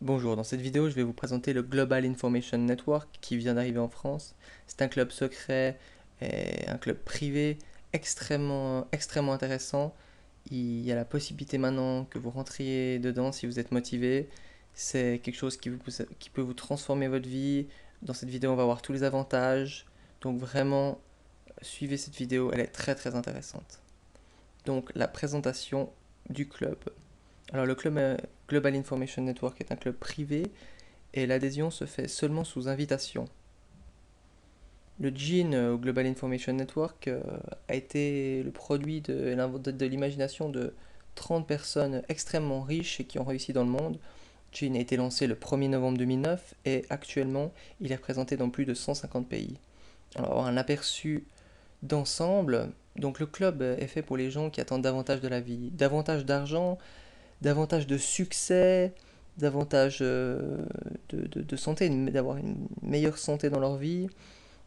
Bonjour, dans cette vidéo, je vais vous présenter le Global Information Network qui vient d'arriver en France. C'est un club secret et un club privé extrêmement intéressant. Il y a la possibilité maintenant que vous rentriez dedans si vous êtes motivé. C'est quelque chose qui peut vous transformer votre vie. Dans cette vidéo, on va voir tous les avantages. Donc vraiment, suivez cette vidéo, elle est très intéressante. Donc la présentation du club. Alors le club Global Information Network est un club privé et l'adhésion se fait seulement sous invitation. Le GIN au Global Information Network a été le produit de l'imagination de 30 personnes extrêmement riches et qui ont réussi dans le monde. GIN a été lancé le 1er novembre 2009 et actuellement il est représenté dans plus de 150 pays. Alors un aperçu d'ensemble, donc le club est fait pour les gens qui attendent davantage de la vie, davantage d'argent, davantage de succès, davantage de santé, d'avoir une meilleure santé dans leur vie,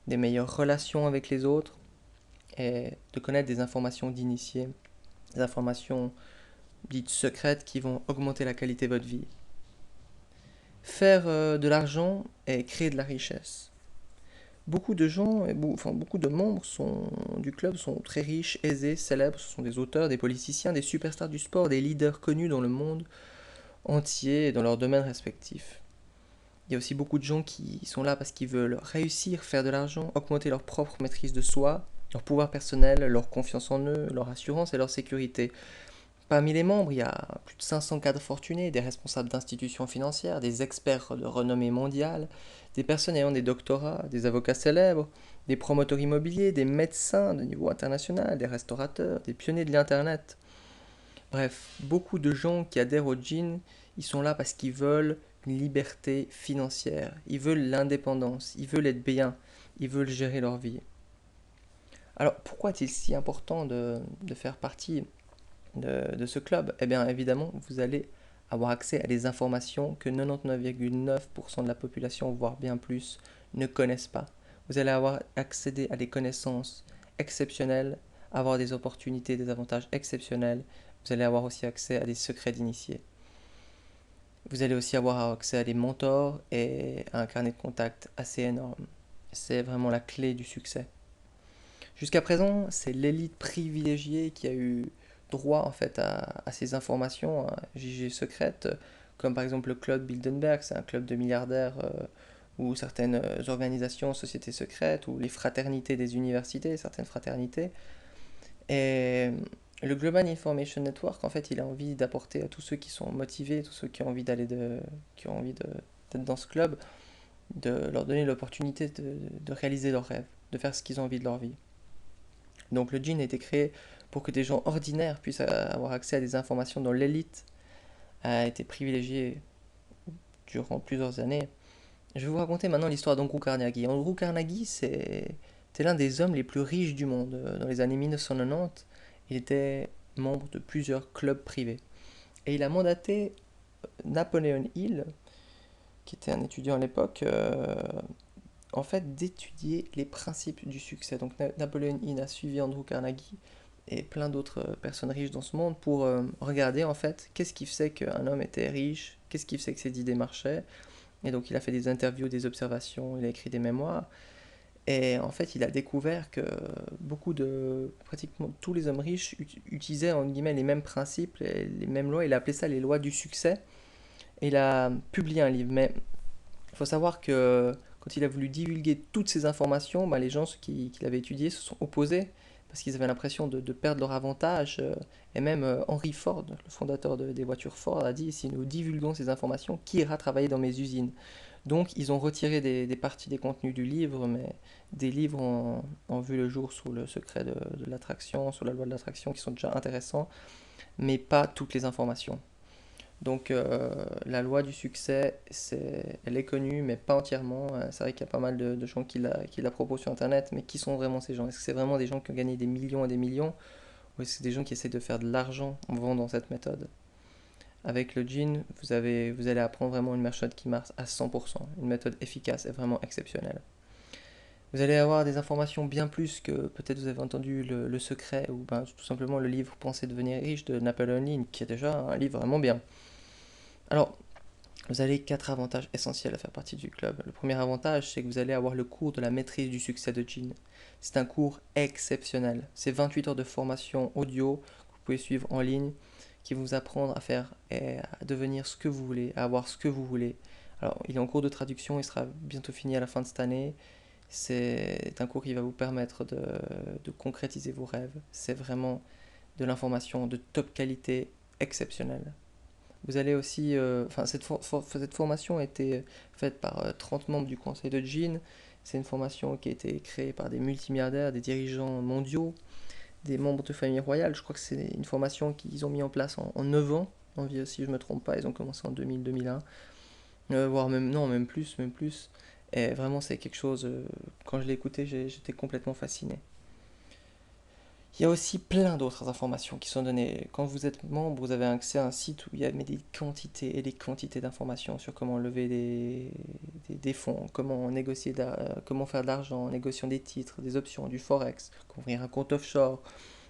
des meilleures relations avec les autres et de connaître des informations d'initiés, des informations dites secrètes qui vont augmenter la qualité de votre vie. Faire de l'argent et créer de la richesse. Beaucoup de gens, beaucoup de membres du club sont très riches, aisés, célèbres. Ce sont des auteurs, des politiciens, des superstars du sport, des leaders connus dans le monde entier et dans leurs domaines respectifs. Il y a aussi beaucoup de gens qui sont là parce qu'ils veulent réussir, faire de l'argent, augmenter leur propre maîtrise de soi, leur pouvoir personnel, leur confiance en eux, leur assurance et leur sécurité. Parmi les membres, il y a plus de 500 cadres fortunés, des responsables d'institutions financières, des experts de renommée mondiale, des personnes ayant des doctorats, des avocats célèbres, des promoteurs immobiliers, des médecins de niveau international, des restaurateurs, des pionniers de l'Internet. Bref, beaucoup de gens qui adhèrent au jean, ils sont là parce qu'ils veulent une liberté financière, ils veulent l'indépendance, ils veulent être bien, ils veulent gérer leur vie. Alors pourquoi est-il si important de faire partie de ce club? Eh bien évidemment, vous allez avoir accès à des informations que 99,9% de la population, voire bien plus, ne connaissent pas. Vous allez avoir accès à des connaissances exceptionnelles, avoir des opportunités, des avantages exceptionnels. Vous allez avoir aussi accès à des secrets d'initiés. Vous allez aussi avoir accès à des mentors et à un carnet de contacts assez énorme. C'est vraiment la clé du succès. Jusqu'à présent, c'est l'élite privilégiée qui a eu droit en fait à ces informations jugées secrètes, comme par exemple le club Bilderberg, c'est un club de milliardaires ou certaines organisations, sociétés secrètes, ou les fraternités des universités, certaines fraternités. Et le Global Information Network, en fait, il a envie d'apporter à tous ceux qui sont motivés, tous ceux qui ont envie qui ont envie d'être dans ce club, de leur donner l'opportunité de réaliser leurs rêves, de faire ce qu'ils ont envie de leur vie. Donc le jean a été créé pour que des gens ordinaires puissent avoir accès à des informations dont l'élite a été privilégiée durant plusieurs années. Je vais vous raconter maintenant l'histoire d'Andrew Carnegie. Andrew Carnegie, c'était l'un des hommes les plus riches du monde. Dans les années 1990, il était membre de plusieurs clubs privés. Et il a mandaté Napoleon Hill, qui était un étudiant à l'époque, en fait, d'étudier les principes du succès. Donc Napoleon Hill a suivi Andrew Carnegie et plein d'autres personnes riches dans ce monde pour regarder en fait qu'est-ce qui faisait qu'un homme était riche, qu'est-ce qui faisait que ses idées marchaient. Et donc il a fait des interviews, des observations, il a écrit des mémoires. Et en fait, il a découvert que pratiquement tous les hommes riches utilisaient en guillemets les mêmes principes, les mêmes lois. Il a appelé ça les lois du succès. Et il a publié un livre. Mais il faut savoir que quand il a voulu divulguer toutes ces informations, bah, les gens qui l'avaient étudié se sont opposés parce qu'ils avaient l'impression de perdre leur avantage. Et même Henry Ford, le fondateur des voitures Ford, a dit si nous divulguons ces informations, qui ira travailler dans mes usines? Donc ils ont retiré des parties des contenus du livre, mais des livres ont vu le jour sous le secret de l'attraction, sous la loi de l'attraction, qui sont déjà intéressants, mais pas toutes les informations. Donc la loi du succès, elle est connue, mais pas entièrement. C'est vrai qu'il y a pas mal de gens qui la proposent sur Internet, mais qui sont vraiment ces gens? Est-ce que c'est vraiment des gens qui ont gagné des millions et des millions, ou est-ce que c'est des gens qui essaient de faire de l'argent en vendant cette méthode? Avec le jean, vous allez apprendre vraiment une méthode qui marche à 100%, une méthode efficace et vraiment exceptionnelle. Vous allez avoir des informations bien plus que peut-être vous avez entendu le secret ou ben, tout simplement le livre Penser devenir riche de Napoleon Hill, qui est déjà un livre vraiment bien. Alors, Vous avez 4 avantages essentiels à faire partie du club. Le premier avantage, c'est que vous allez avoir le cours de la maîtrise du succès de Jean. C'est un cours exceptionnel. C'est 28 heures de formation audio que vous pouvez suivre en ligne qui vont vous apprendre à faire et à devenir ce que vous voulez, à avoir ce que vous voulez. Alors, il est en cours de traduction, il sera bientôt fini à la fin de cette année. C'est un cours qui va vous permettre de concrétiser vos rêves. C'est vraiment de l'information de top qualité exceptionnelle. Vous allez aussi, cette formation a été faite par 30 membres du conseil de Jean. C'est une formation qui a été créée par des multimilliardaires, des dirigeants mondiaux, des membres de famille royale. Je crois que c'est une formation qu'ils ont mis en place en 9 ans, si je ne me trompe pas. Ils ont commencé en 2000-2001, voire même, non, même plus, même plus. Et vraiment, c'est quelque chose, quand je l'ai écouté, j'étais complètement fasciné. Il y a aussi plein d'autres informations qui sont données. Quand vous êtes membre, vous avez accès à un site où il y a des quantités et des quantités d'informations sur comment lever des fonds, comment négocier, comment faire de l'argent en négociant des titres, des options, du forex, comment ouvrir un compte offshore,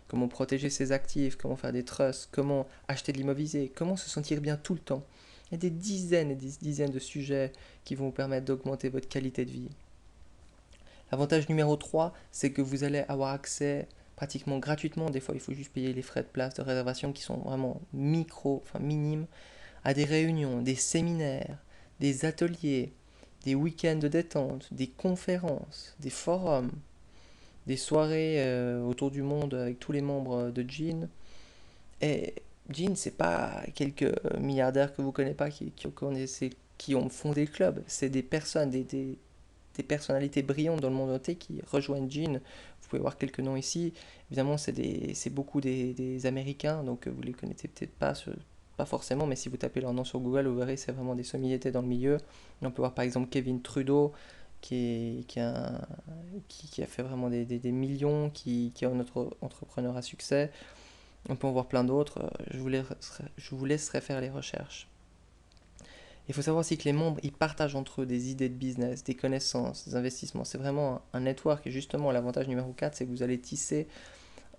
comment protéger ses actifs, comment faire des trusts, comment acheter de l'immobilier, comment se sentir bien tout le temps. Il y a des dizaines et des dizaines de sujets qui vont vous permettre d'augmenter votre qualité de vie. L'avantage numéro 3, c'est que vous allez avoir accès pratiquement gratuitement, des fois il faut juste payer les frais de place, de réservation qui sont vraiment minimes, à des réunions, des séminaires, des ateliers, des week-ends de détente, des conférences, des forums, des soirées autour du monde avec tous les membres de Jean. Et Jean, c'est pas quelques milliardaires que vous connaissez pas qui ont fondé le club, c'est des personnes, des personnalités brillantes dans le monde entier qui rejoignent Jean. Vous pouvez voir quelques noms ici. Évidemment, c'est beaucoup des Américains, donc vous les connaissez peut-être pas, pas forcément, mais si vous tapez leur nom sur Google, vous verrez, c'est vraiment des sommeliers dans le milieu. Et on peut voir par exemple Kevin Trudeau, qui a fait vraiment des millions, qui est un autre entrepreneur à succès. On peut en voir plein d'autres. Je vous laisserai faire les recherches. Il faut savoir aussi que les membres, ils partagent entre eux des idées de business, des connaissances, des investissements. C'est vraiment un network et justement l'avantage numéro 4, c'est que vous allez tisser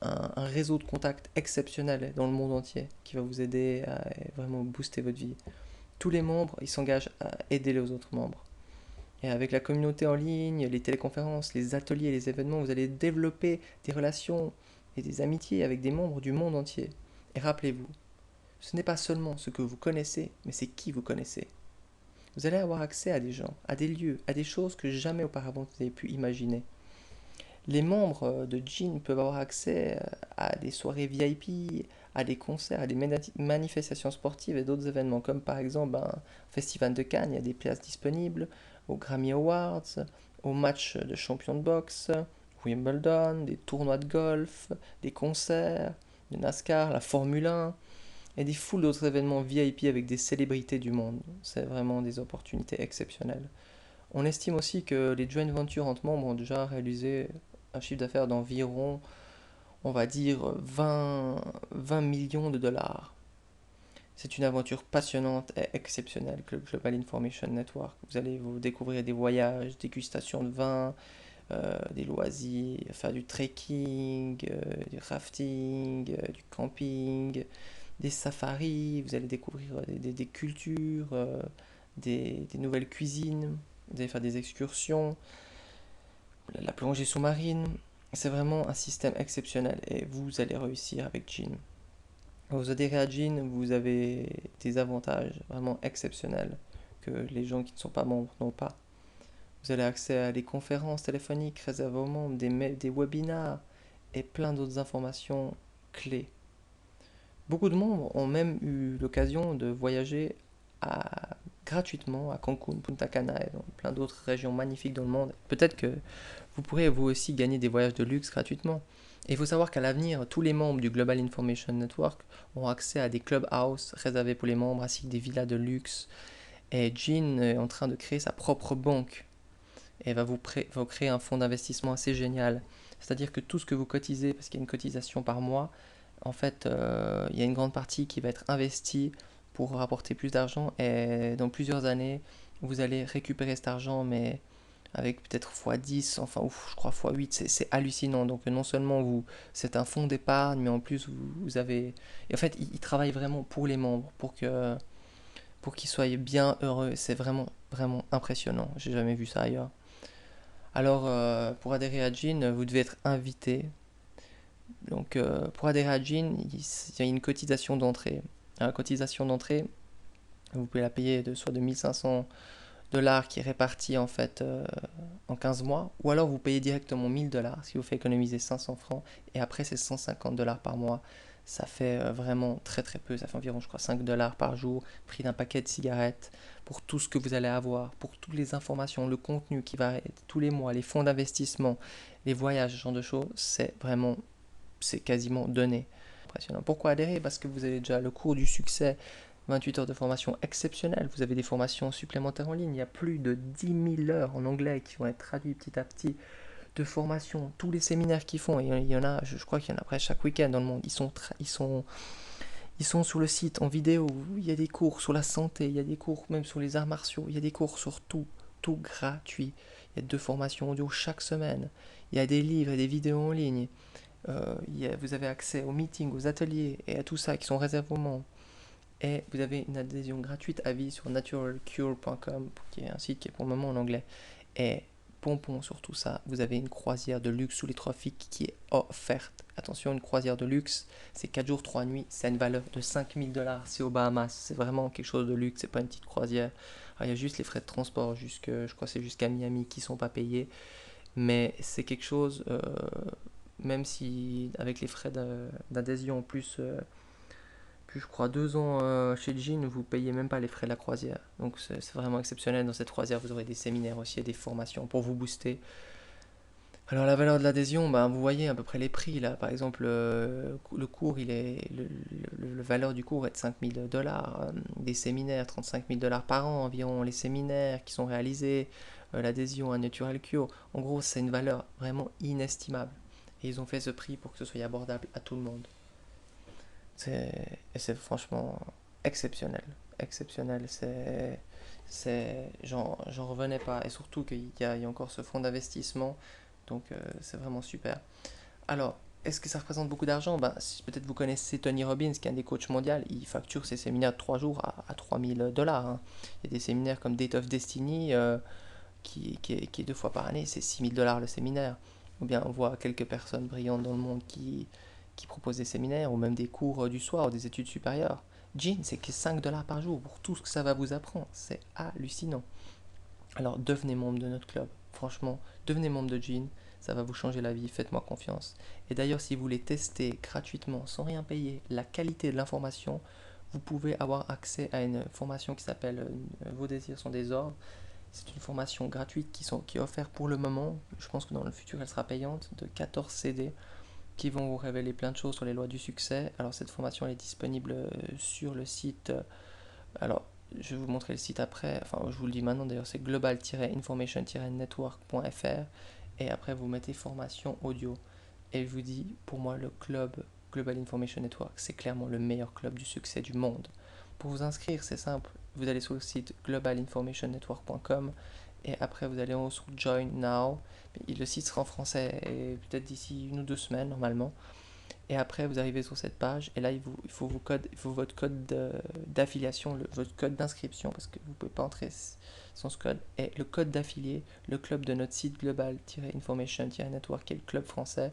un réseau de contacts exceptionnel dans le monde entier qui va vous aider à vraiment booster votre vie. Tous les membres, ils s'engagent à aider les autres membres. Et avec la communauté en ligne, les téléconférences, les ateliers, les événements, vous allez développer des relations et des amitiés avec des membres du monde entier. Et rappelez-vous, ce n'est pas seulement ce que vous connaissez, mais c'est qui vous connaissez. Vous allez avoir accès à des gens, à des lieux, à des choses que jamais auparavant vous n'avez pu imaginer. Les membres de Jean peuvent avoir accès à des soirées VIP, à des concerts, à des manifestations sportives et d'autres événements, comme par exemple un festival de Cannes, il y a des places disponibles, aux Grammy Awards, aux matchs de champions de boxe, Wimbledon, des tournois de golf, des concerts, de NASCAR, la Formule 1, et des foules d'autres événements VIP avec des célébrités du monde. C'est vraiment des opportunités exceptionnelles. On estime aussi que les joint ventures entre membres ont déjà réalisé un chiffre d'affaires d'environ, on va dire, 20 millions de dollars. C'est une aventure passionnante et exceptionnelle que le Global Information Network. Vous allez vous découvrir des voyages, dégustations de vin, des loisirs, faire du trekking, du rafting, du camping, des safaris, vous allez découvrir des cultures, des nouvelles cuisines, vous allez faire des excursions, la plongée sous-marine. C'est vraiment un système exceptionnel et vous allez réussir avec Jean. Quand vous adhérez à Jean, vous avez des avantages vraiment exceptionnels que les gens qui ne sont pas membres n'ont pas. Vous avez accès à des conférences téléphoniques réservées aux membres, des webinars et plein d'autres informations clés. Beaucoup de membres ont même eu l'occasion de voyager gratuitement à Cancun, Punta Cana et dans plein d'autres régions magnifiques dans le monde. Peut-être que vous pourrez vous aussi gagner des voyages de luxe gratuitement. Et il faut savoir qu'à l'avenir, tous les membres du Global Information Network auront accès à des clubhouses réservés pour les membres ainsi que des villas de luxe. Et Jean est en train de créer sa propre banque et va créer un fonds d'investissement assez génial. C'est-à-dire que tout ce que vous cotisez, parce qu'il y a une cotisation par mois, en fait, il y a une grande partie qui va être investie pour rapporter plus d'argent et dans plusieurs années, vous allez récupérer cet argent, mais avec peut-être x10, enfin, je crois x8, c'est hallucinant. Donc non seulement c'est un fonds d'épargne, mais en plus vous avez... Et en fait, ils travaillent vraiment pour les membres, pour qu'ils soient bien heureux. C'est vraiment, vraiment impressionnant. J'ai jamais vu ça ailleurs. Alors, pour adhérer à Gin, vous devez être invité. Donc, pour adhérer à Gin, il y a une cotisation d'entrée. La cotisation d'entrée, vous pouvez la payer soit de 1 500 $ qui est réparti en fait en 15 mois, ou alors vous payez directement 1 000 $, ce qui vous fait économiser 500 francs, et après c'est 150 $ par mois. Ça fait vraiment très très peu, ça fait environ je crois 5 $ par jour, prix d'un paquet de cigarettes, pour tout ce que vous allez avoir, pour toutes les informations, le contenu qui va être tous les mois, les fonds d'investissement, les voyages, ce genre de choses, c'est vraiment, c'est quasiment donné. Impressionnant. Pourquoi adhérer? Parce que vous avez déjà le cours du succès, 28 heures de formation exceptionnelle. Vous avez des formations supplémentaires en ligne. Il y a plus de 10 000 heures en anglais qui vont être traduites petit à petit de formation. Tous les séminaires qu'ils font, et il y en a, je crois qu'il y en a presque chaque week-end dans le monde. Ils sont sur le site en vidéo. Il y a des cours sur la santé, il y a des cours même sur les arts martiaux, il y a des cours sur tout, tout gratuit. Il y a 2 formations audio chaque semaine. Il y a des livres et des vidéos en ligne. Vous avez accès aux meetings, aux ateliers et à tout ça qui sont réservés aux membres. Et vous avez une adhésion gratuite à vie sur naturalcure.com, qui est un site qui est pour le moment en anglais. Et pompon sur tout ça, vous avez une croisière de luxe sous les tropiques qui est offerte. Attention, une croisière de luxe, c'est 4 jours, 3 nuits, c'est une valeur de 5 000 $. C'est aux Bahamas, c'est vraiment quelque chose de luxe, c'est pas une petite croisière. Alors, il y a juste les frais de transport, je crois que c'est jusqu'à Miami qui sont pas payés. Mais c'est quelque chose, même si avec les frais d'adhésion plus je crois 2 ans chez Jean, vous payez même pas les frais de la croisière. Donc c'est vraiment exceptionnel. Dans cette croisière, vous aurez des séminaires aussi et des formations pour vous booster. Alors la valeur de l'adhésion, ben, vous voyez à peu près les prix là. Par exemple, le cours, le valeur du cours est de 5 000 $. Des séminaires, 35 000 $ par an environ. Les séminaires qui sont réalisés, l'adhésion à Natural Cure. En gros, c'est une valeur vraiment inestimable. Et ils ont fait ce prix pour que ce soit abordable à tout le monde. C'est franchement exceptionnel. Exceptionnel. J'en revenais pas. Et surtout il y a encore ce fonds d'investissement. Donc c'est vraiment super. Alors, est-ce que ça représente beaucoup d'argent? Ben, si peut-être vous connaissez Tony Robbins, qui est un des coachs mondiaux. Il facture ses séminaires de 3 jours à 3 000 $. Hein. Il y a des séminaires comme Date of Destiny qui est 2 fois par année. C'est 6 000 $ le séminaire. Ou bien on voit quelques personnes brillantes dans le monde qui proposent des séminaires ou même des cours du soir ou des études supérieures. Jean, c'est que 5 $ par jour pour tout ce que ça va vous apprendre. C'est hallucinant. Alors devenez membre de notre club. Franchement, devenez membre de Jean. Ça va vous changer la vie, faites-moi confiance. Et d'ailleurs, si vous voulez tester gratuitement, sans rien payer, la qualité de l'information, vous pouvez avoir accès à une formation qui s'appelle Vos désirs sont des ordres. C'est une formation gratuite qui est offerte pour le moment. Je pense que dans le futur, elle sera payante, de 14 CD qui vont vous révéler plein de choses sur les lois du succès. Alors cette formation elle est disponible sur le site. Alors je vais vous montrer le site après. Enfin je vous le dis maintenant d'ailleurs, c'est global-information-network.fr et après vous mettez formation audio. Et je vous dis, pour moi le club Global Information Network, c'est clairement le meilleur club du succès du monde. Pour vous inscrire, c'est simple. Vous allez sur le site globalinformationnetwork.com et après vous allez en haut sur Join Now. Le site sera en français et peut-être d'ici 1 ou 2 semaines normalement. Et après vous arrivez sur cette page et là il faut votre code d'affiliation, votre code d'inscription parce que vous ne pouvez pas entrer sans ce code. Et le code d'affilié, le club de notre site global-information-network qui est le club français,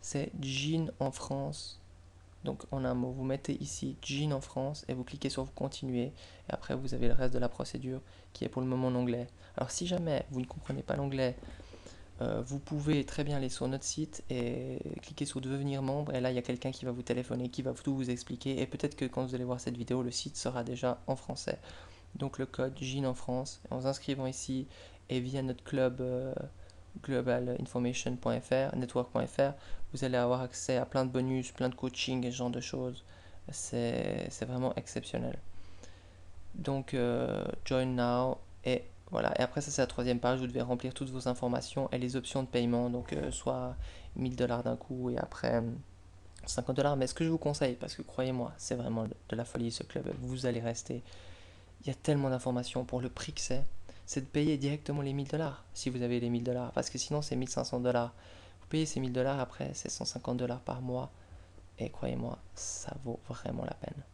c'est Jean en France. Donc en un mot, vous mettez ici Jean en France et vous cliquez sur vous continuer. Et après vous avez le reste de la procédure qui est pour le moment en anglais. Alors si jamais vous ne comprenez pas l'anglais, vous pouvez très bien aller sur notre site et cliquer sur devenir membre. Et là il y a quelqu'un qui va vous téléphoner, qui va tout vous expliquer. Et peut-être que quand vous allez voir cette vidéo, le site sera déjà en français. Donc le code Jean en France, en vous inscrivant ici et via notre club globalinformation.fr, network.fr, vous allez avoir accès à plein de bonus, plein de coaching et ce genre de choses. C'est vraiment exceptionnel. Donc, join now et voilà. Et après, ça c'est la troisième page. Vous devez remplir toutes vos informations et les options de paiement. Donc, soit 1 000 $ d'un coup et après 50 $. Mais ce que je vous conseille, parce que croyez-moi, c'est vraiment de la folie ce club. Vous allez rester. Il y a tellement d'informations pour le prix que c'est de payer directement les 1 000 $ si vous avez les 1 000 $. Parce que sinon, c'est 1 500 $. Vous payez ces 1 000 $ après, c'est 150 $ par mois. Et croyez-moi, ça vaut vraiment la peine.